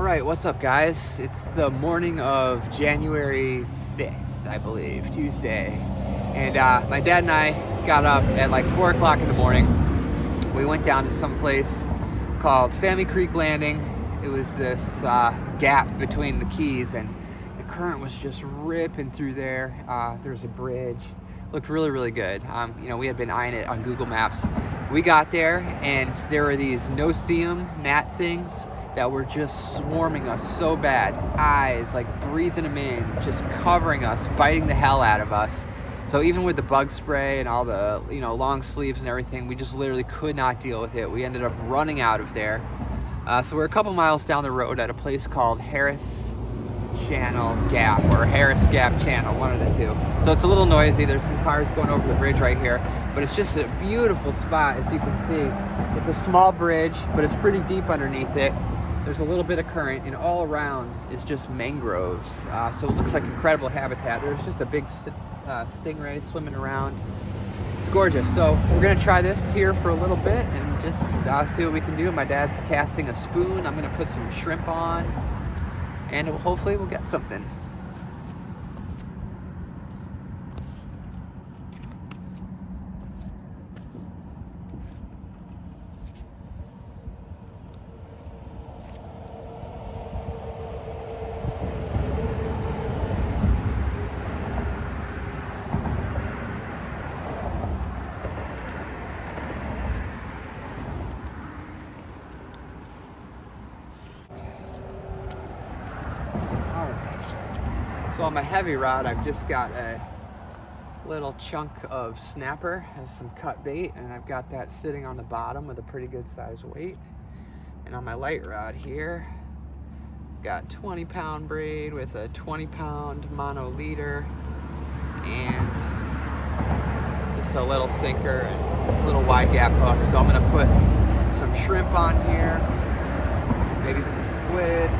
right, what's up, guys? It's the morning of January 5th, I believe, Tuesday. And my dad and I got up at like 4 o'clock in the morning. We went down to some place called Sammy Creek Landing. It was this gap between the keys, and the current was just ripping through there. There was a bridge. Looked really, really good. We had been eyeing it on Google Maps. We got there, and there were these no-see-um gnat things that were just swarming us so bad. Eyes, like breathing them in, just covering us, biting the hell out of us. So even with the bug spray and all the, long sleeves and everything, we just literally could not deal with it. We ended up running out of there. So we're a couple miles down the road at a place called Harris Channel Gap, or Harris Gap Channel, one of the two. So it's a little noisy. There's some cars going over the bridge right here, but it's just a beautiful spot, as you can see. It's a small bridge, but it's pretty deep underneath it. There's a little bit of current, and all around is just mangroves. So it looks like incredible habitat. There's just a big stingray swimming around. It's gorgeous. So we're gonna try this here for a little bit and just see what we can do. My dad's casting a spoon. I'm gonna put some shrimp on, and hopefully we'll get something. So on my heavy rod, I've just got a little chunk of snapper as some cut bait, and I've got that sitting on the bottom with a pretty good size weight. And on my light rod here, got 20-pound braid with a 20-pound mono leader and just a little sinker and a little wide gap hook. So I'm gonna put some shrimp on here, maybe some squid.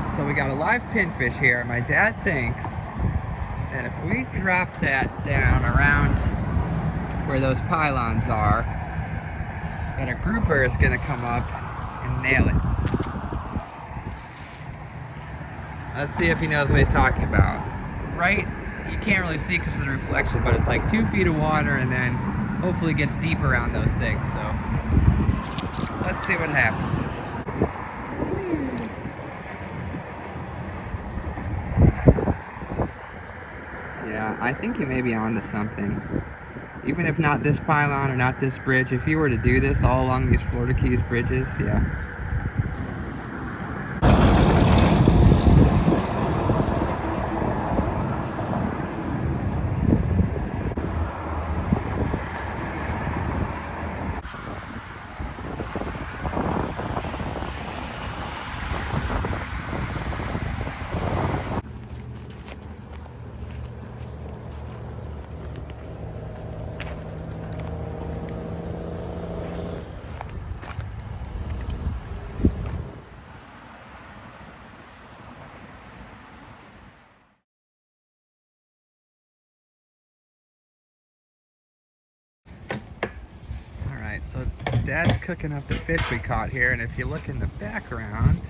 So we got a live pinfish here. My dad thinks that if we drop that down around where those pylons are, that a grouper is gonna come up and nail it. Let's see if he knows what he's talking about. Right, you can't really see because of the reflection, but it's like 2 feet of water, and then hopefully it gets deep around those things. So let's see what happens. Yeah, I think you may be onto something. Even if not this pylon or not this bridge, if you were to do this all along these Florida Keys bridges, yeah. So Dad's cooking up the fish we caught here, and if you look in the background,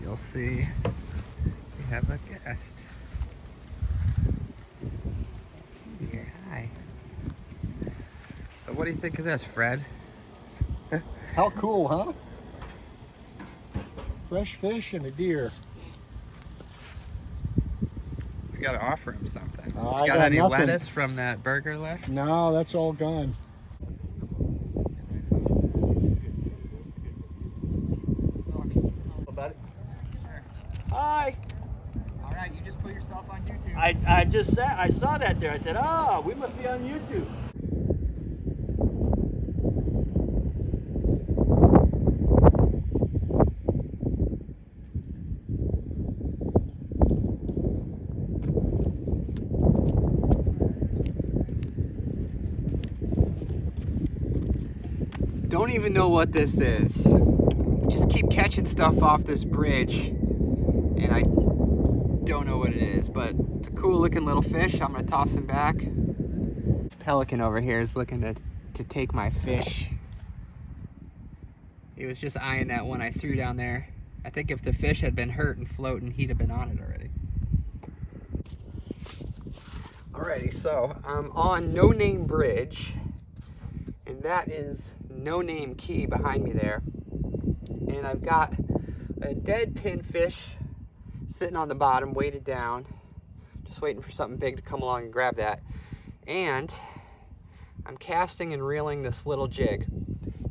you'll see we have a guest. Here, hi. So what do you think of this, Fred? How cool, huh? Fresh fish and a deer. We gotta offer him something. I got got any nothing. lettuce from that burger left? No, that's all gone. tonight. You just put yourself on YouTube. I saw that there. I said, oh, we must be on YouTube. Don't even know what this is. Just keep catching stuff off this bridge, and I don't know what it is, but it's a cool looking little fish. I'm gonna toss him back. This pelican over here is looking to take my fish. He was just eyeing that one I threw down there. I think if the fish had been hurt and floating, he'd have been on it already. Alrighty, so I'm on No Name Bridge, and that is No Name Key behind me there. And I've got a dead pinfish sitting on the bottom, weighted down, just waiting for something big to come along and grab that. And I'm casting and reeling this little jig.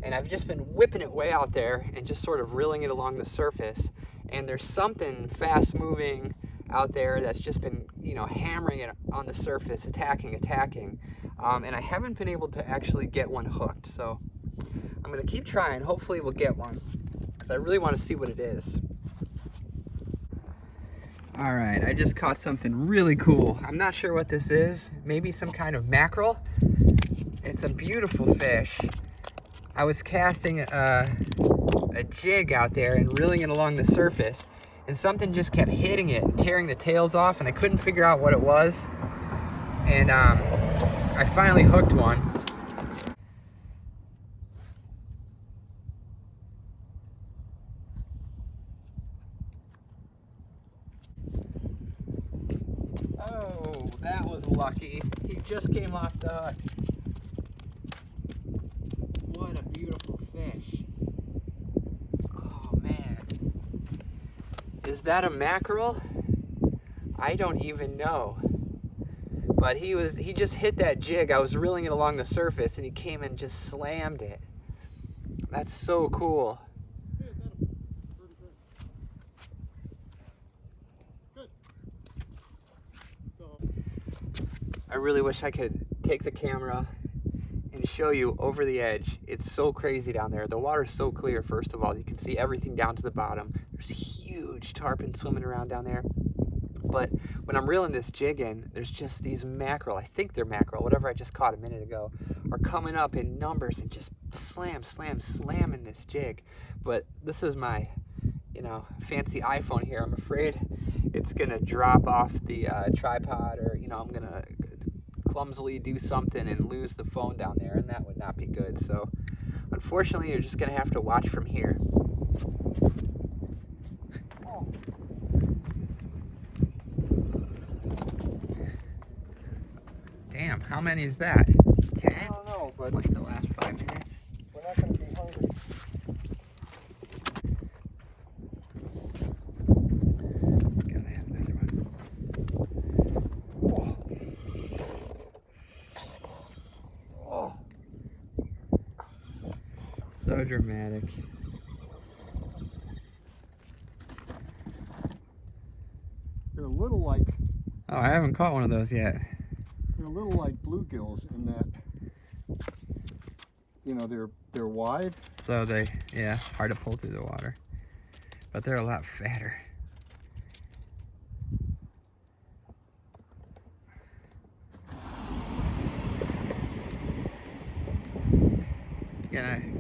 And I've just been whipping it way out there and just sort of reeling it along the surface. And there's something fast moving out there that's just been, you know, hammering it on the surface, attacking. And I haven't been able to actually get one hooked. So I'm gonna keep trying. Hopefully we'll get one, because I really want to see what it is. All right, I just caught something really cool. I'm not sure what this is. Maybe some kind of mackerel. It's a beautiful fish. I was casting a jig out there and reeling it along the surface, and something just kept hitting it and tearing the tails off, and I couldn't figure out what it was. And I finally hooked one. Oh, that was lucky. He just came off the hook. What a beautiful fish. Oh man. Is that a mackerel? I don't even know. But he just hit that jig. I was reeling it along the surface and he came and just slammed it. That's so cool. I really wish I could take the camera and show you over the edge. It's so crazy down there. The water's so clear, first of all. You can see everything down to the bottom. There's huge tarpon swimming around down there. But when I'm reeling this jig in, there's just these mackerel, I think they're mackerel, whatever I just caught a minute ago, are coming up in numbers and just slamming this jig. But this is my, you know, fancy iPhone here. I'm afraid it's gonna drop off the tripod, or, you know, I'm gonna clumsily do something and lose the phone down there, and that would not be good. So unfortunately, you're just gonna have to watch from here. Damn, how many is that? 10? I don't know, but Like the last 5 minutes. we're not going to be hungry. Gotta have another one. Oh, So dramatic. they're a little like Oh, I haven't caught one of those yet. they're a little like bluegills in that, you know, they're wide. So they, yeah, hard to pull through the water. But they're a lot fatter.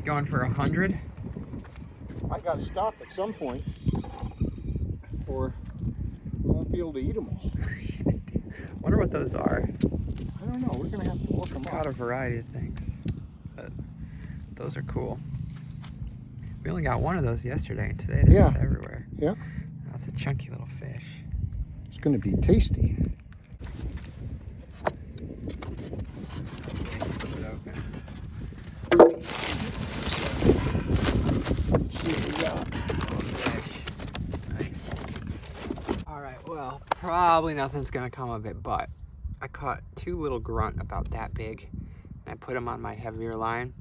Going for 100? I got to stop at some point, or we won't be able to eat them all. Wonder what those are. I don't know. We're going to have to look them Caught a up. variety of things, but those are cool. We only got one of those yesterday, and today they're just everywhere. Yeah. That's a chunky little fish. It's going to be tasty. Put it open. Alright, well, probably nothing's gonna come of it, but I caught two little grunt about that big, and I put them on my heavier line,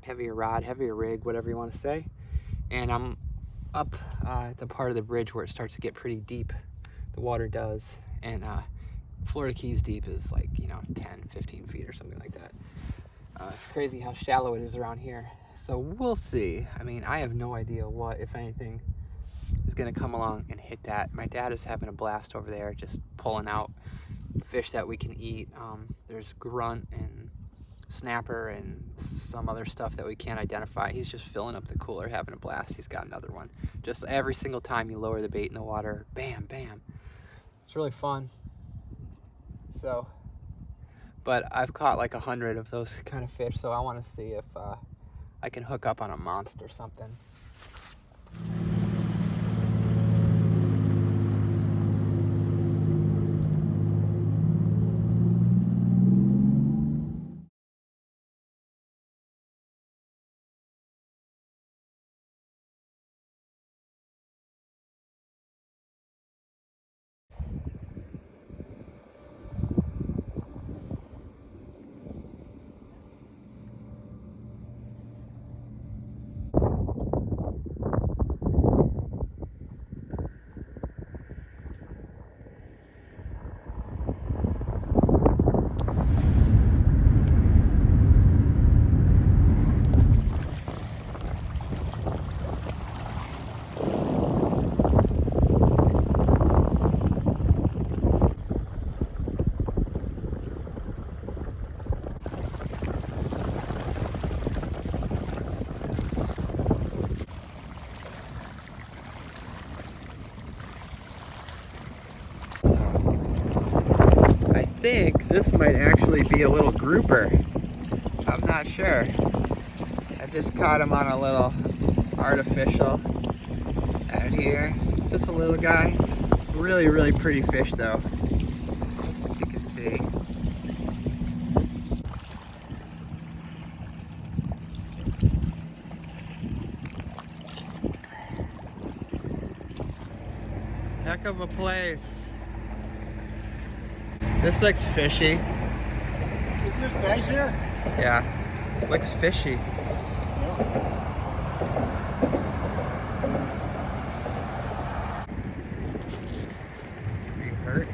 heavier rod, heavier rig, whatever you want to say. And I'm up at the part of the bridge where it starts to get pretty deep the water does. And Florida Keys deep is like, 10, 15 feet or something like that. It's crazy how shallow it is around here. So we'll see. I mean, I have no idea what, if anything, is gonna come along and hit that. My dad is having a blast over there, just pulling out fish that we can eat. There's grunt and snapper and some other stuff that we can't identify. He's just filling up the cooler, having a blast. He's got another one. Just every single time you lower the bait in the water, bam, bam. It's really fun. So, but I've caught like 100 of those kind of fish, so I want to see if I can hook up on a monster or something. I think this might actually be a little grouper. I'm not sure. I just caught him on a little artificial out here. Just a little guy. Really, really pretty fish though, as you can see. Heck of a place. This looks fishy. Isn't this nice here? Yeah, looks fishy. Yeah. Are you hurt?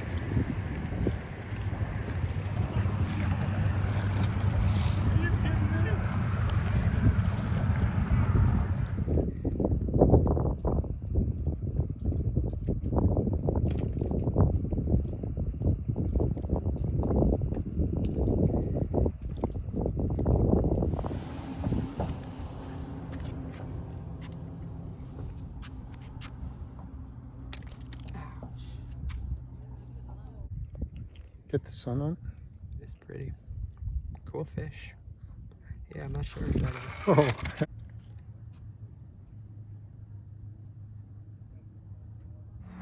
Get the sun on it. It's pretty. Cool fish. Yeah, I'm not sure if that is. Oh.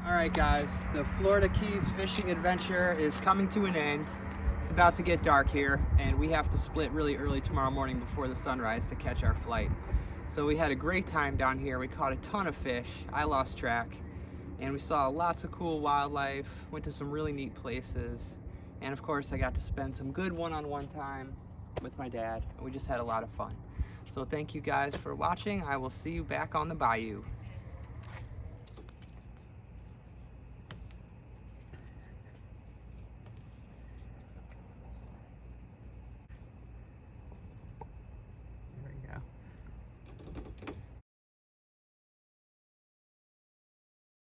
Alright guys, the Florida Keys fishing adventure is coming to an end. It's about to get dark here, and we have to split really early tomorrow morning before the sunrise to catch our flight. So we had a great time down here. We caught a ton of fish. I lost track. And we saw lots of cool wildlife, went to some really neat places. And of course, I got to spend some good one-on-one time with my dad. We just had a lot of fun. So thank you guys for watching. I will see you back on the bayou.